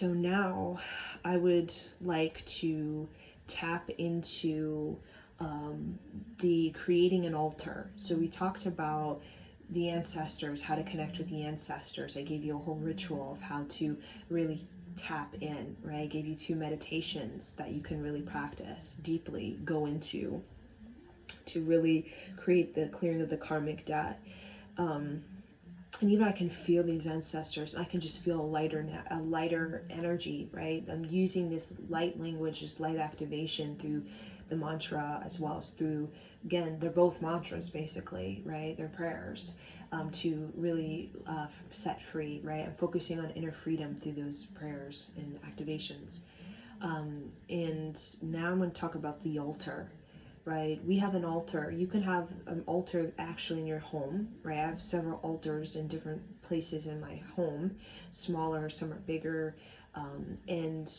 So now I would like to tap into the creating an altar. So we talked about the ancestors, how to connect with the ancestors. I gave you a whole ritual of how to really tap in, right? I gave you 2 meditations that you can really practice deeply, go into to really create the clearing of the karmic debt. And even I can feel these ancestors. I can just feel a lighter energy, right? I'm using this light language, this light activation through the mantra, as well as through, again, they're both mantras basically, right? They're prayers, to really set free, right? I'm focusing on inner freedom through those prayers and activations. And now I'm going to talk about the altar, right? We have an altar. You can have an altar actually in your home, right? I have several altars in different places in my home, smaller, some are bigger. And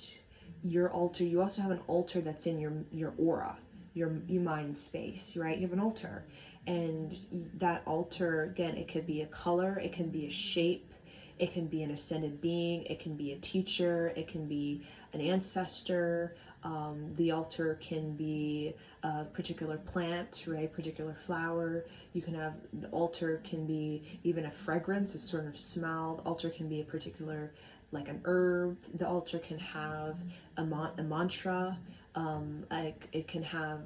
your altar, you also have an altar that's in your aura, your mind space, right? You have an altar. And that altar, again, it could be a color, it can be a shape, it can be an ascended being, it can be a teacher, it can be an ancestor. The altar can be a particular plant, right? Particular flower. You can have, the altar can be even a fragrance, a sort of smell. The altar can be a particular, like an herb. The altar can have a mantra. It can have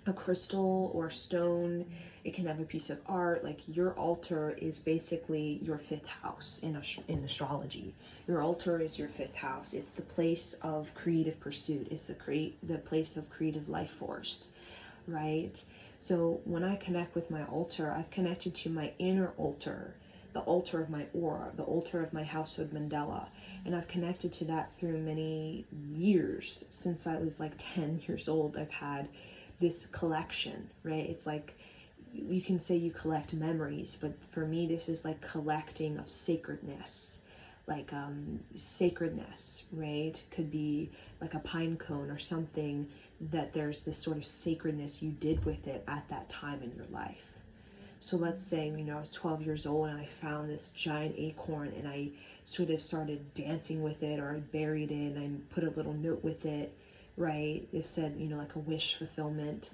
a crystal or stone. It can have a piece of art. Like, your altar is basically your 5th house in astrology. Your altar is your 5th house. It's the place of creative pursuit. It's the place of creative life force, right? So when I connect with my altar, I've connected to my inner altar, the altar of my aura, the altar of my household mandala. And I've connected to that through many years. Since I was like 10 years old, I've had this collection, right? It's like, you can say you collect memories, but for me, this is like collecting of sacredness, like sacredness, right? Could be like a pine cone or something, that there's this sort of sacredness you did with it at that time in your life. So let's say, I was 12 years old and I found this giant acorn and I sort of started dancing with it, or I buried it and I put a little note with it, right? It said, like a wish fulfillment.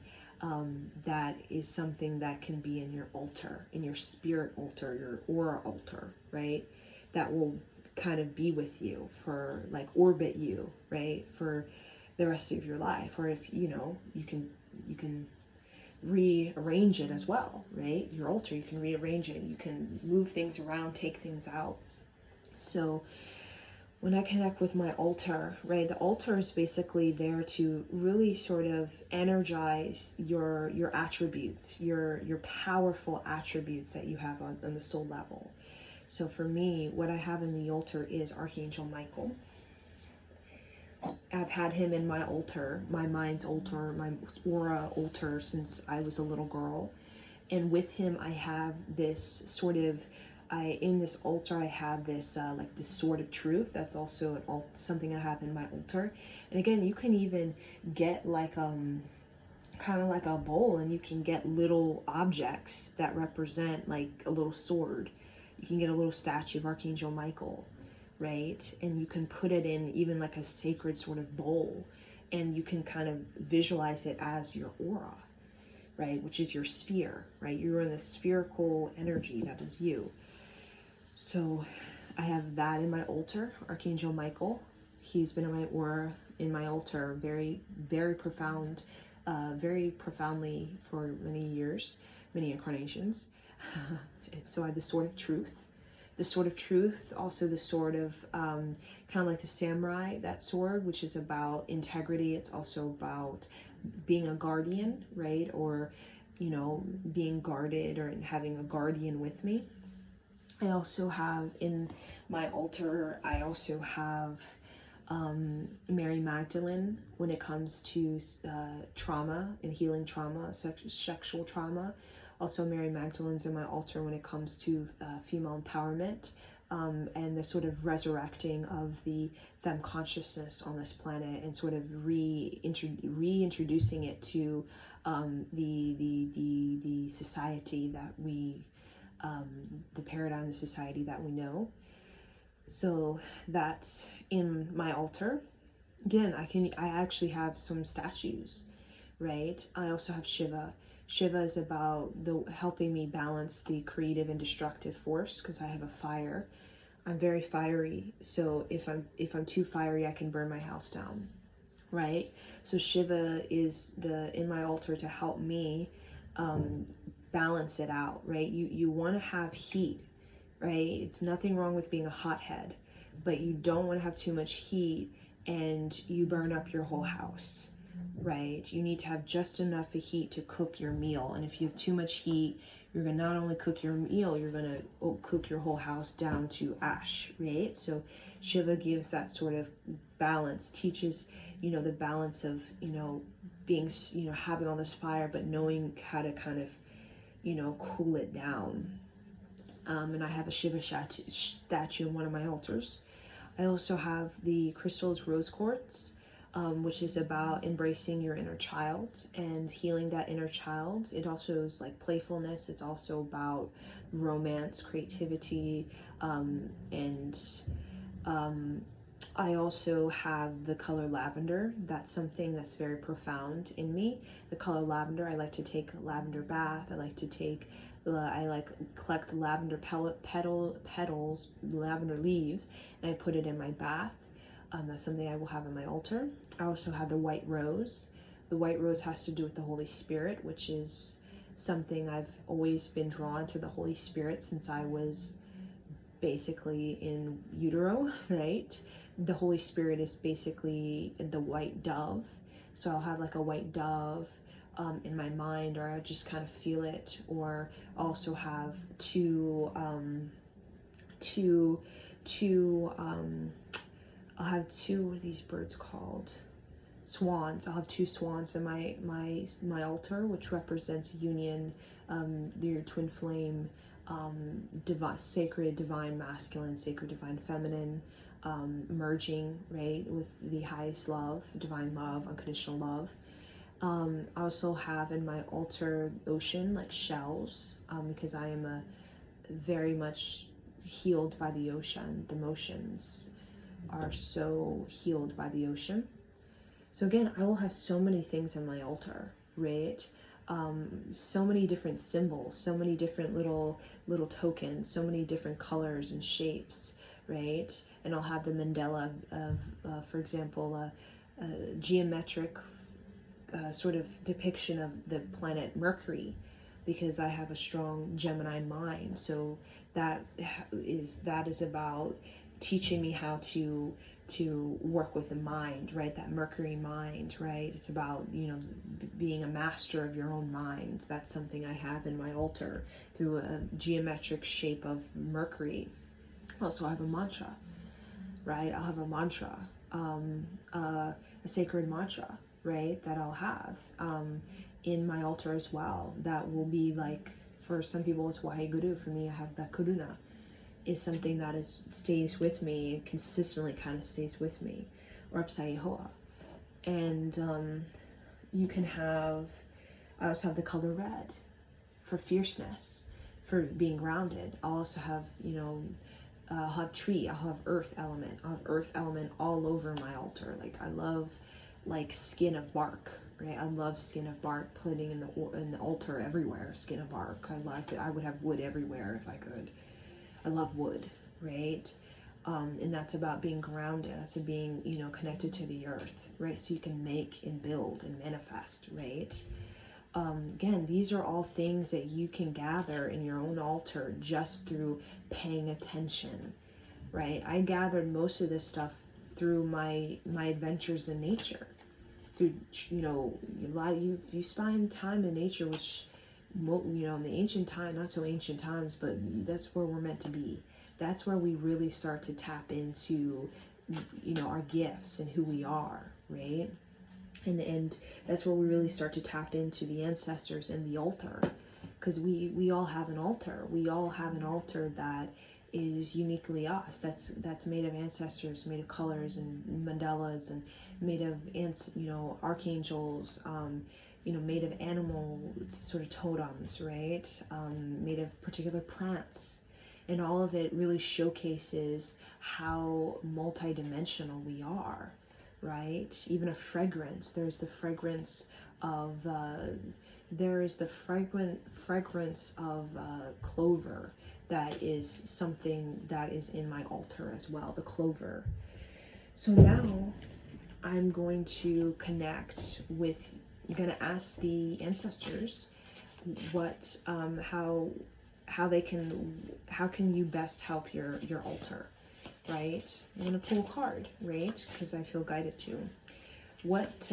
That is something that can be in your altar, in your spirit altar, your aura altar, right? That will kind of be with you for, like, orbit you, right? For the rest of your life. Or if, you can rearrange it as well, right? Your altar, you can rearrange it, you can move things around, take things out. So when I connect with my altar, right, the altar is basically there to really sort of energize your attributes, your powerful attributes that you have on the soul level. So for me, what I have in the altar is Archangel Michael. I've had him in my altar, my mind's altar, my aura altar, since I was a little girl. And with him, I have this sort of, in this altar, I have this, like this sword of truth. That's also something I have in my altar. And again, you can even get like, kind of like a bowl, and you can get little objects that represent like a little sword. You can get a little statue of Archangel Michael, right? And you can put it in even like a sacred sort of bowl, and you can kind of visualize it as your aura, right? Which is your sphere, right? You're in the spherical energy, that is you. So I have that in my altar, Archangel Michael. He's been in my aura, in my altar, very, very profound, very profoundly for many years, many incarnations. So I have the sword of truth. The sword of truth, also the sword of, kind of like the samurai, that sword, which is about integrity. It's also about being a guardian, right? Or, being guarded, or having a guardian with me. I also have in my altar, I also have Mary Magdalene when it comes to trauma and healing trauma, sexual trauma. Also, Mary Magdalene's in my altar when it comes to female empowerment, and the sort of resurrecting of the femme consciousness on this planet, and sort of reintroducing it to the society that we, the paradigm of society that we know. So that's in my altar. Again, I actually have some statues, right? I also have Shiva. Shiva is about the helping me balance the creative and destructive force, because I have a fire. I'm very fiery, so if I'm too fiery, I can burn my house down, right? So Shiva is the in my altar to help me um, balance it out, right? You want to have heat, right? It's nothing wrong with being a hothead, but you don't want to have too much heat and you burn up your whole house, right? You need to have just enough of heat to cook your meal, and if you have too much heat, you're gonna not only cook your meal, you're gonna cook your whole house down to ash, right? So Shiva gives that sort of balance, teaches the balance of being having all this fire, but knowing how to kind of cool it down. And I have a Shiva statue in one of my altars. I also have the crystals rose quartz, which is about embracing your inner child and healing that inner child. It also is like playfulness. It's also about romance, creativity, and I also have the color lavender. That's something that's very profound in me. The color lavender, I like to take a lavender bath. I like collect lavender petals, lavender leaves, and I put it in my bath. That's something I will have in my altar. I also have the white rose. The white rose has to do with the Holy Spirit, which is something I've always been drawn to the Holy Spirit since I was basically in utero, right? The Holy Spirit is basically the white dove. So I'll have like a white dove in my mind, or I just kind of feel it, or also have I'll have two, what are these birds called? Swans. I'll have two swans in my altar, which represents union, your twin flame, divine, sacred divine masculine, sacred divine feminine, merging, right, with the highest love, divine love, unconditional love. I also have in my altar ocean, like shells, because I am a very much healed by the ocean. The emotions are so healed by the ocean. So again, I will have so many things on my altar, right? So many different symbols, so many different little tokens, so many different colors and shapes, right? And I'll have the mandala of for example, a geometric sort of depiction of the planet Mercury, because I have a strong Gemini mind. So that is about teaching me how to work with the mind, right? That Mercury mind, right? It's about being a master of your own mind. That's something I have in my altar through a geometric shape of Mercury. Also, I have a mantra, right? I'll have a mantra, a sacred mantra, right? That I'll have in my altar as well. That will be like, for some people it's Waheguru. For me, I have that Karuna is something that stays with me, consistently kind of stays with me, or Apsayehoa. And you can have, I also have the color red for fierceness, for being grounded. I'll also have, I'll have tree, I'll have earth element. I'll have earth element all over my altar. Like I love like skin of bark, right? I love skin of bark, putting in the altar everywhere, skin of bark. I like it. I would have wood everywhere if I could. I love wood, right? And that's about being grounded. That's being, connected to the earth, right? So you can make and build and manifest, right? Again, these are all things that you can gather in your own altar just through paying attention, right? I gathered most of this stuff through my adventures in nature. Through, you spend time in nature, which in the ancient time, not so ancient times, but that's where we're meant to be. That's where we really start to tap into, our gifts and who we are, right? And that's where we really start to tap into the ancestors and the altar, because we all have an altar. We all have an altar that is uniquely us. That's made of ancestors, made of colors and mandalas, and made of archangels, made of animal sort of totems, right? Made of particular plants And all of it really showcases how multidimensional we are, right? Even a fragrance, there's the fragrance of fragrance of clover. That is something that is in my altar as well, the clover. So now I'm going to connect with, I'm going to ask the ancestors what, how can you best help your altar, right? I'm going to pull a card, right? Because I feel guided to. What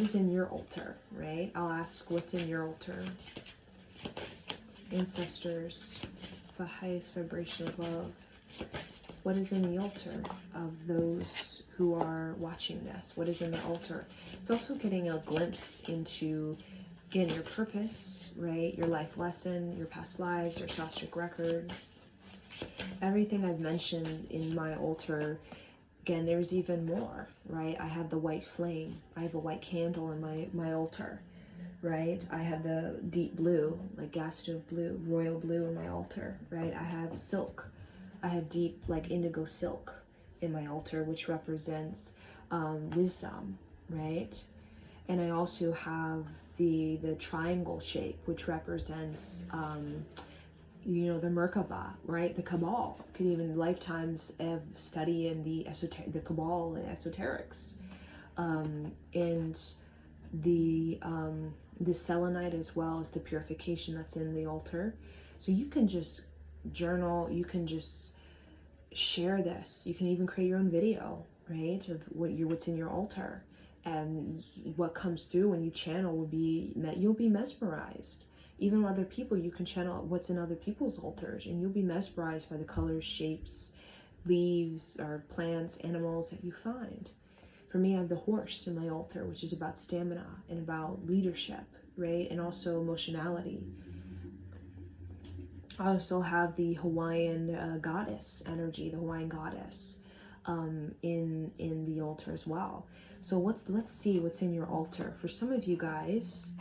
is in your altar, right? I'll ask what's in your altar. Ancestors, the highest vibration of love. What is in the altar of those who are watching this? What is in the altar? It's also getting a glimpse into, again, your purpose, right? Your life lesson, your past lives, your Akashic record. Everything I've mentioned in my altar, again, there's even more, right? I have the white flame. I have a white candle in my altar, right? I have the deep blue, like gas stove blue, royal blue in my altar, right? I have silk. I have deep, like indigo silk in my altar, which represents wisdom, right? And I also have the triangle shape, which represents the Merkaba, right? The Cabal. Could even lifetimes of study in the Cabal and esoterics, and the selenite, as well as the purification that's in the altar. So you can just journal. You can just share this. You can even create your own video, right, of what's in your altar, and what comes through when you channel will be you'll be mesmerized. Even other people, you can channel what's in other people's altars, and you'll be mesmerized by the colors, shapes, leaves, or plants, animals that you find. For me, I have the horse in my altar, which is about stamina and about leadership, right, and also emotionality. I also have the Hawaiian goddess energy, the Hawaiian goddess, in the altar as well. So let's see what's in your altar. For some of you guys,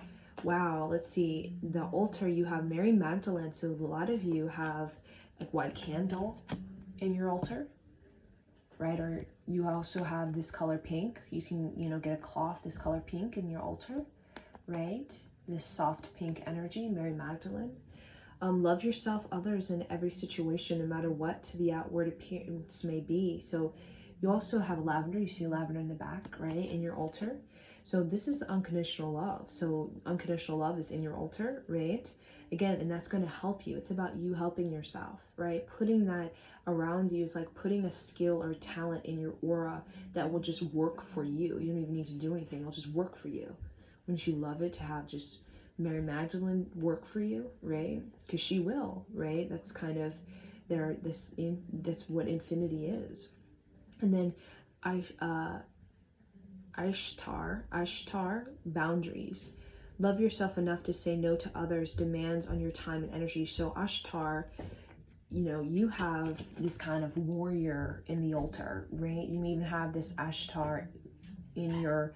wow, let's see, the altar, you have Mary Magdalene. So a lot of you have a white candle in your altar, right? Or you also have this color pink. You can, get a cloth this color pink in your altar, right? This soft pink energy, Mary Magdalene. Love yourself, others, in every situation, no matter what the outward appearance may be. So you also have lavender. You see lavender in the back, right, in your altar. So this is unconditional love. So unconditional love is in your altar, right? Again, and that's going to help you. It's about you helping yourself, right? Putting that around you is like putting a skill or talent in your aura that will just work for you. You don't even need to do anything. It'll just work for you. Wouldn't you love it to have just Mary Magdalene work for you, right? Because she will, right? That's kind of that's what infinity is. And then Ishtar, boundaries. Love yourself enough to say no to others' demands on your time and energy. So Ishtar, you have this kind of warrior in the altar, right? You may even have this Ishtar in your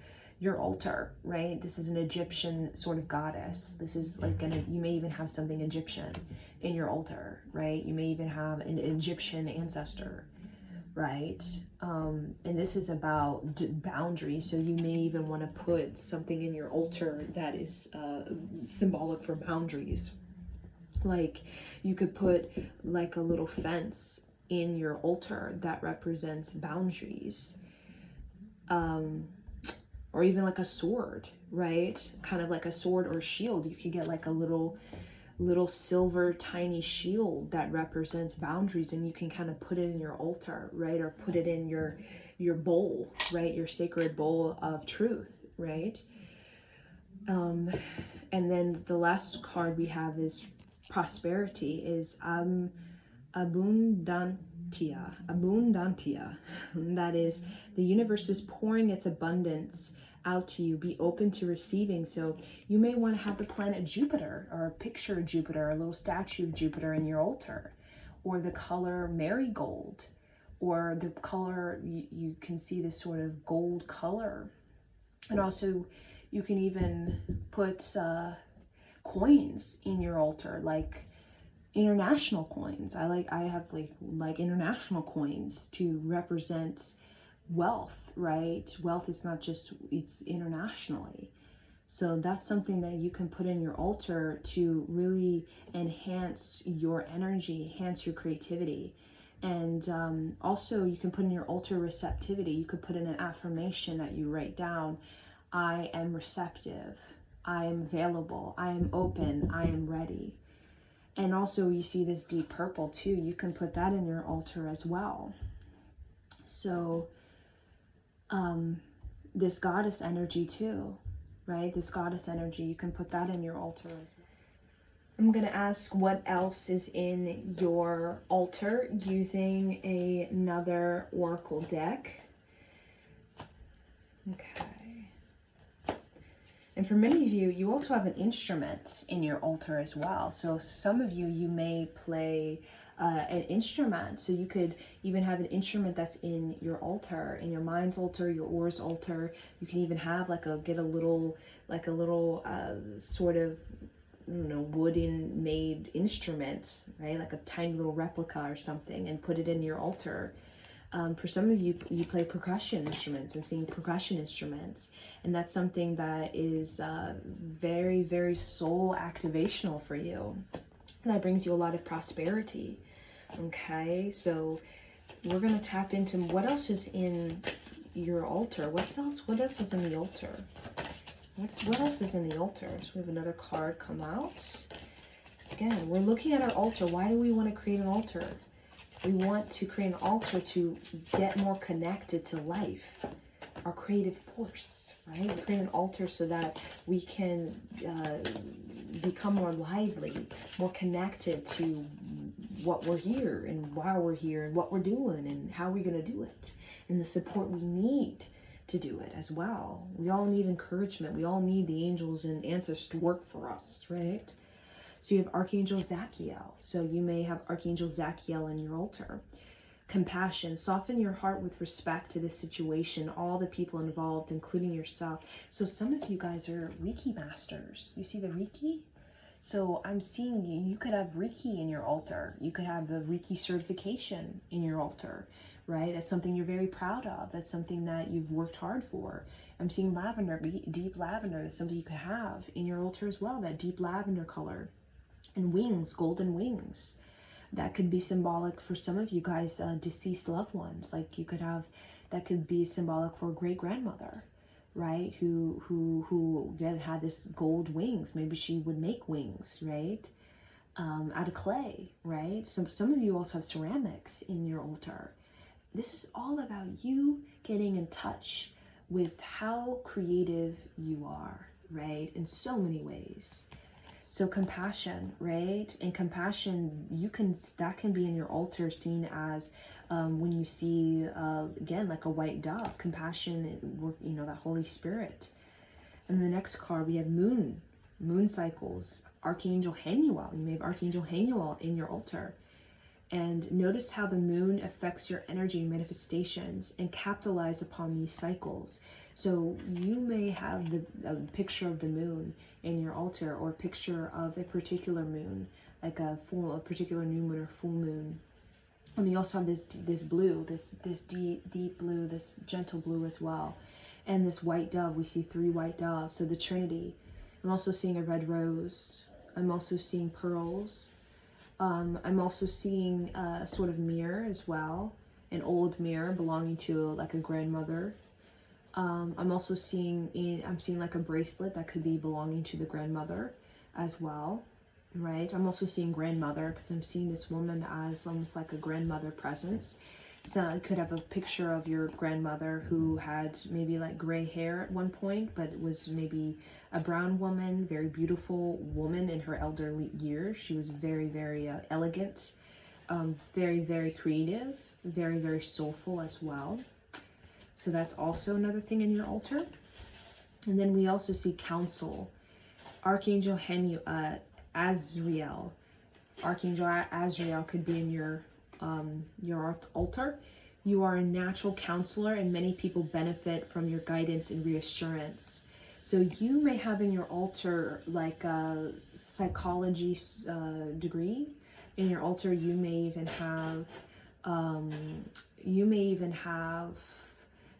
altar, right? This is an Egyptian sort of goddess. This is like you may even have something Egyptian in your altar, right? You may even have an Egyptian ancestor, right? And this is about boundaries. So you may even want to put something in your altar that is symbolic for boundaries. Like you could put like a little fence in your altar that represents boundaries. Or even like a sword, right? Kind of like a sword or shield. You could get like a little silver tiny shield that represents boundaries, and you can kind of put it in your altar, right? Or put it in your bowl, right? Your sacred bowl of truth, right? And then the last card we have is prosperity, is abundantia. That is, the universe is pouring its abundance out to you. Be open to receiving. So you may want to have the planet Jupiter, or a picture of Jupiter, a little statue of Jupiter in your altar, or the color marigold, or the color, you can see this sort of gold color. And also you can even put coins in your altar, like international coins. I have like international coins to represent wealth, right? Wealth is not just, it's internationally. So that's something that you can put in your altar to really enhance your energy, enhance your creativity. And also you can put in your altar receptivity. You could put in an affirmation that you write down. I am receptive. I am available. I am open. I am ready. And also you see this deep purple too. You can put that in your altar as well. So this goddess energy too, right? This goddess energy, you can put that in your altar as well. I'm going to ask what else is in your altar using another oracle deck. Okay. And for many of you, you also have an instrument in your altar as well. So some of you, you may play an instrument. So you could even have an instrument that's in your altar, in your mind's altar, your aura's altar. You can even have get a little sort of, I don't know, wooden made instrument, right? Like a tiny little replica or something, and put it in your altar. For some of you, you play percussion instruments. I'm seeing percussion instruments, and that's something that is very, very soul activational for you. And that brings you a lot of prosperity. Okay, so we're going to tap into what else is in your altar. What else is in the altar? What else is in the altar? So we have another card come out. Again, we're looking at our altar. Why do we want to create an altar? We want to create an altar to get more connected to life, our creative force, right? We create an altar so that we can become more lively, more connected to what we're here and why we're here and what we're doing and how we're going to do it and the support we need to do it as well. We all need encouragement. We all need the angels and ancestors to work for us, right? So you have Archangel Zachiel. So you may have Archangel Zachiel in your altar. Compassion. Soften your heart with respect to this situation, all the people involved, including yourself. So some of you guys are Reiki masters. You see the Reiki? So I'm seeing you could have Reiki in your altar. You could have the Reiki certification in your altar, right? That's something you're very proud of. That's something that you've worked hard for. I'm seeing lavender, deep lavender. That's something you could have in your altar as well, that deep lavender color. And wings, golden wings. That could be symbolic for some of you guys, deceased loved ones. Like you could have, that could be symbolic for a great grandmother, right? Who had this gold wings. Maybe she would make wings, right? Out of clay, right? Some of you also have ceramics in your altar. This is all about you getting in touch with how creative you are, right? In so many ways. So compassion, right? And compassion, that can be in your altar seen as when you see, again, like a white dove. Compassion, that Holy Spirit. And the next card, we have moon cycles, Archangel Hanuel. You may have Archangel Hanuel in your altar. And notice how the moon affects your energy manifestations and capitalize upon these cycles. So you may have a picture of the moon in your altar, or a picture of a particular moon, like a particular new moon or full moon. And you also have this blue, this deep blue, this gentle blue as well. And this white dove, we see 3 white doves, so the Trinity. I'm also seeing a red rose. I'm also seeing pearls. I'm also seeing a sort of mirror as well, an old mirror belonging to like a grandmother. I'm also seeing like a bracelet that could be belonging to the grandmother as well, right? I'm also seeing grandmother because I'm seeing this woman as almost like a grandmother presence. So it could have a picture of your grandmother who had maybe like gray hair at one point, but was maybe a brown woman, very beautiful woman in her elderly years. She was very, very elegant, very, very creative, very, very soulful as well. So that's also another thing in your altar. And then we also see counsel. Archangel Azrael. Archangel Azrael could be in your altar. You are a natural counselor, and many people benefit from your guidance and reassurance. So you may have in your altar like a psychology degree, In your altar, you may even have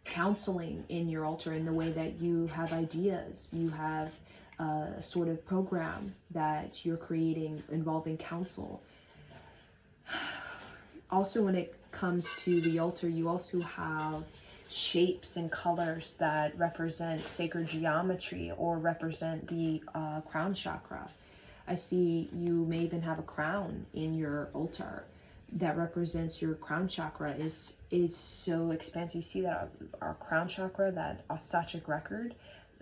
counseling in your altar, in the way that you have ideas. You have a sort of program that you're creating involving counsel. Also, when it comes to the altar, you also have shapes and colors that represent sacred geometry or represent the crown chakra. I see you may even have a crown in your altar that represents your crown chakra. Is so expansive. You see that our crown chakra, that Akashic record,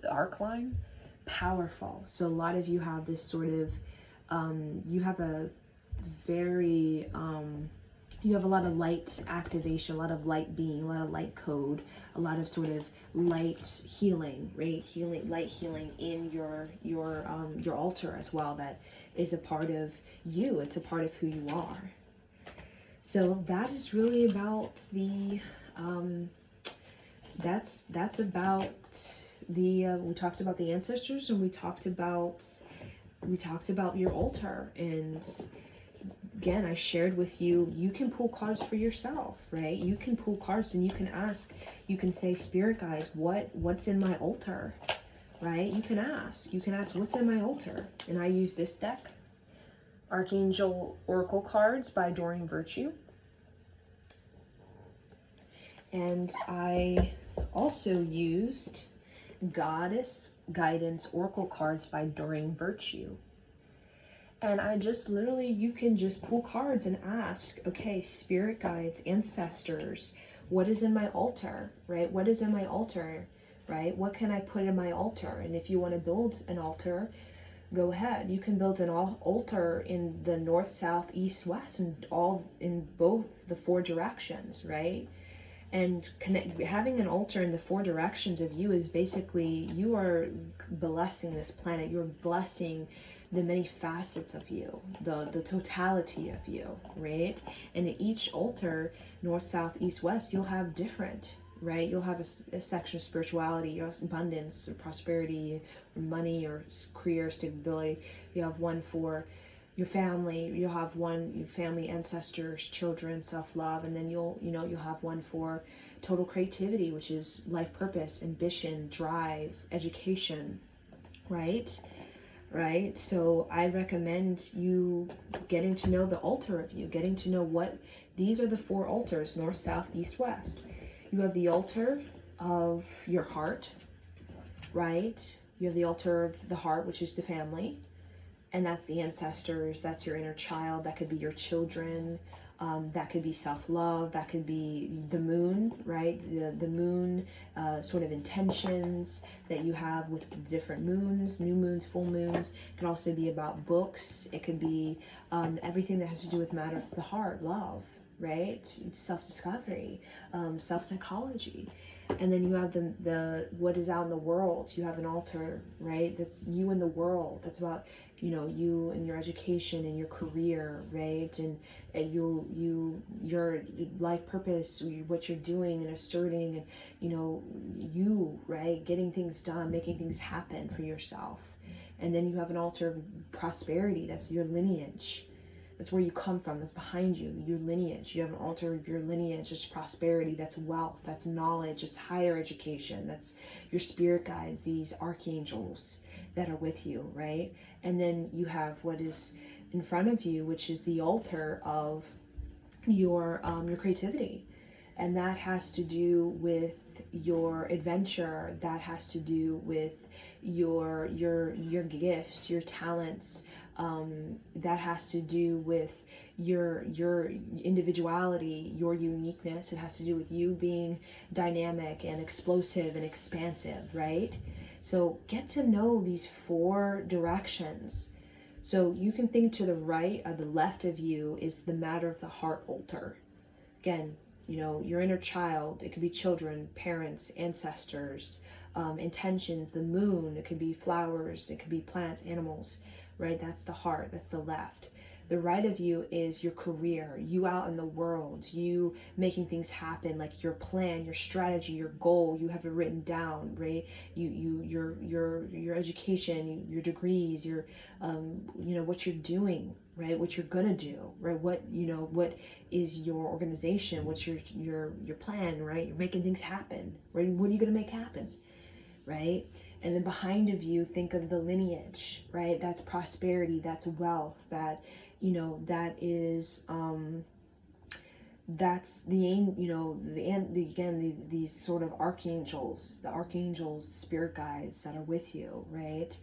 the arc line, powerful. So a lot of you have this sort of you have a very you have a lot of light activation, a lot of light being, a lot of light code, a lot of sort of light healing, right? Light healing in your altar as well. That is a part of you. It's a part of who you are. So that is really about the that's about the we talked about the ancestors, and we talked about your altar. And again, I shared with you, you can pull cards for yourself, right? You can pull cards and you can ask, you can say, Spirit guides, what's in my altar, right? You can ask what's in my altar. And I use this deck, Archangel Oracle cards by Doreen Virtue. And I also used Goddess Guidance Oracle cards by Doreen Virtue. And I just literally, you can just pull cards and ask, okay, spirit guides, ancestors, what is in my altar, right? What is in my altar, right? What can I put in my altar? And if you want to build an altar, go ahead. You can build an altar in the north, south, east, west, and all in both the four directions, right? And having an altar in the four directions of you is basically, you are blessing this planet. You're blessing the many facets of you, the totality of you, right? And in each altar, north, south, east, west, you'll have different, right? You'll have a section of spirituality, your abundance or prosperity or money or career stability. You have one for your family. You'll have one, your family, ancestors, children, self-love, and then you'll have one for total creativity, which is life purpose, ambition, drive, education, right? Right? So I recommend you getting to know the altar of you, getting to know what these are, the four altars: north, south, east, west. You have the altar of your heart, right? You have the altar of the heart, which is the family, and that's the ancestors, that's your inner child, that could be your children, that could be self-love, that could be the moon, right? The moon sort of intentions that you have with different moons, new moons, full moons. It could also be about books. It could be everything that has to do with matter of the heart, love, right? Self-discovery, self-psychology. And then you have the what is out in the world. You have an altar, right? That's you in the world. That's about, you and your education and your career, right? And your life purpose, what you're doing and asserting, and you, right? Getting things done, making things happen for yourself. And then you have an altar of prosperity. That's your lineage. That's where you come from. That's behind you, your lineage. You have an altar of your lineage. It's prosperity. That's wealth. That's knowledge. It's higher education. That's your spirit guides, these archangels that are with you, right? And then you have what is in front of you, which is the altar of your creativity. And that has to do with your adventure. That has to do with your gifts, your talents. That has to do with your individuality, your uniqueness. It has to do with you being dynamic and explosive and expansive, right? So get to know these four directions. So you can think to the right or the left of you is the matter of the heart altar. Again, your inner child. It could be children, parents, ancestors, intentions, the moon. It could be flowers. It could be plants, animals, right? That's the heart. That's the left. The right of you is your career, you out in the world, you making things happen, like your plan, your strategy, your goal, you have it written down, right? Your education, your degrees, your what you're doing, right? What you're gonna do, right? What is your organization? What's your plan, right? You're making things happen, right? What are you gonna make happen, right? And then behind of you, think of the lineage, right? That's prosperity, that's wealth, that is that's these sort of archangels, the spirit guides that are with you, right?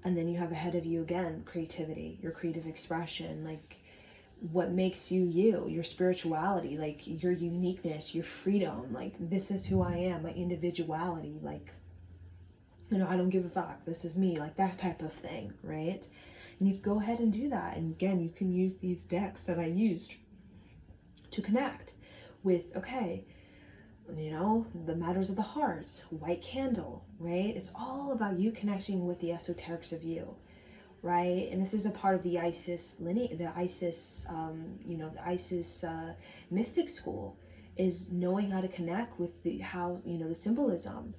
And then you have ahead of you again creativity, your creative expression, like what makes you, your spirituality, like your uniqueness, your freedom, like this is who I am, my individuality, like I don't give a fuck, this is me, like that type of thing, right? And you go ahead and do that. And again, you can use these decks that I used to connect with, okay, the matters of the heart, white candle, right? It's all about you connecting with the esoterics of you, right? And this is a part of the Isis lineage, the Isis mystic school, is knowing how to connect with the symbolism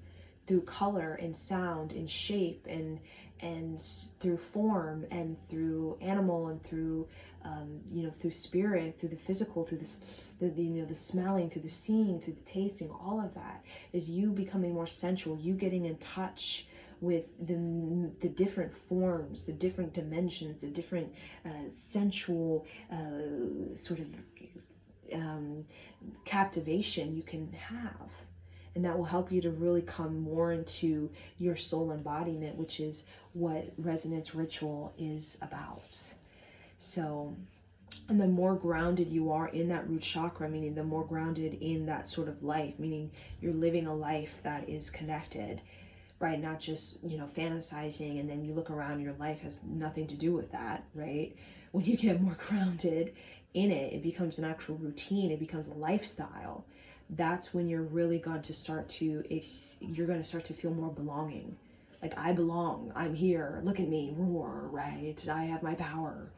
through color and sound and shape and through form and through animal and through through spirit, through the physical, through the smelling, through the seeing, through the tasting. All of that is you becoming more sensual, you getting in touch with the different forms, the different dimensions, the different sensual sort of captivation you can have. And that will help you to really come more into your soul embodiment, which is what Resonance Ritual is about. So, and the more grounded you are in that root chakra, meaning the more grounded in that sort of life, meaning you're living a life that is connected, right? Not just, fantasizing and then you look around, your life has nothing to do with that, right? When you get more grounded in it, it becomes an actual routine, it becomes a lifestyle. That's when you're really going to start to feel more belonging. Like, I belong, I'm here, look at me, roar, right? I have my power,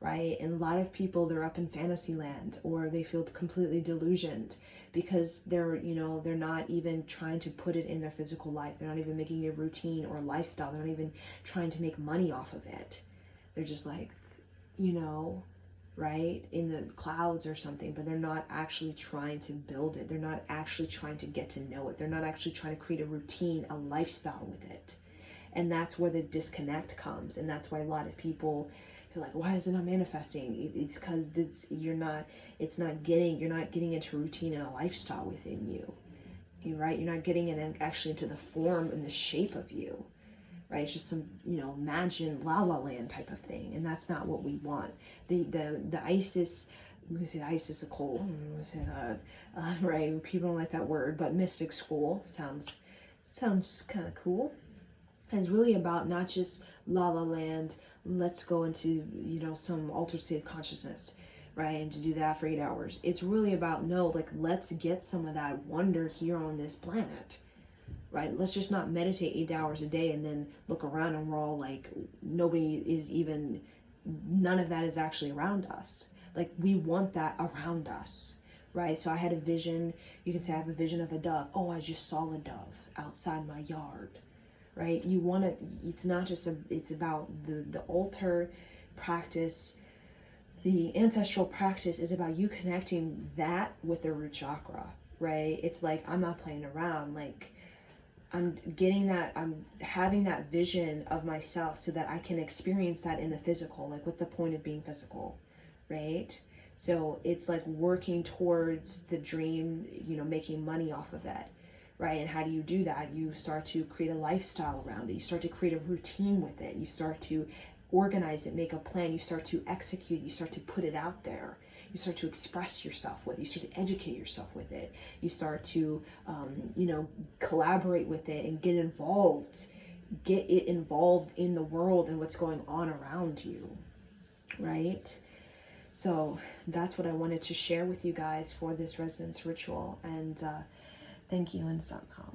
right? And a lot of people, they're up in fantasy land, or they feel completely delusioned because they're not even trying to put it in their physical life. They're not even making it a routine or a lifestyle. They're not even trying to make money off of it. They're just like, right, in the clouds or something, but they're not actually trying to build it. They're not actually trying to get to know it. They're not actually trying to create a routine, a lifestyle with it. And that's where the disconnect comes. And that's why a lot of people feel like, why is it not manifesting? It's because you're not getting into routine and a lifestyle within you. Right? You're not getting it actually into the form and the shape of you. Right? It's just some, imagine La La Land type of thing. And that's not what we want. The Isis, we can say the Isis occult, right? People don't like that word, but mystic school sounds kind of cool. And it's really about not just La La Land, let's go into, some altered state of consciousness, right? And to do that for 8 hours. It's really about, let's get some of that wonder here on this planet. Right? Let's just not meditate 8 hours a day and then look around and we're all like, none of that is actually around us. Like, we want that around us, right? So I had a vision, you can say I have a vision of a dove. Oh, I just saw a dove outside my yard, right? It's not just, it's about the altar practice. The ancestral practice is about you connecting that with the root chakra, right? It's like, I'm not playing around, like, I'm having that vision of myself so that I can experience that in the physical. Like, what's the point of being physical, right? So it's like working towards the dream, making money off of it, right? And how do you do that? You start to create a lifestyle around it. You start to create a routine with it. You start to organize it, make a plan. You start to execute. You start to put it out there. You start to express yourself with it. You start to educate yourself with it. You start to, collaborate with it and get it involved in the world and what's going on around you, right? So that's what I wanted to share with you guys for this resonance ritual. And thank you, and somehow.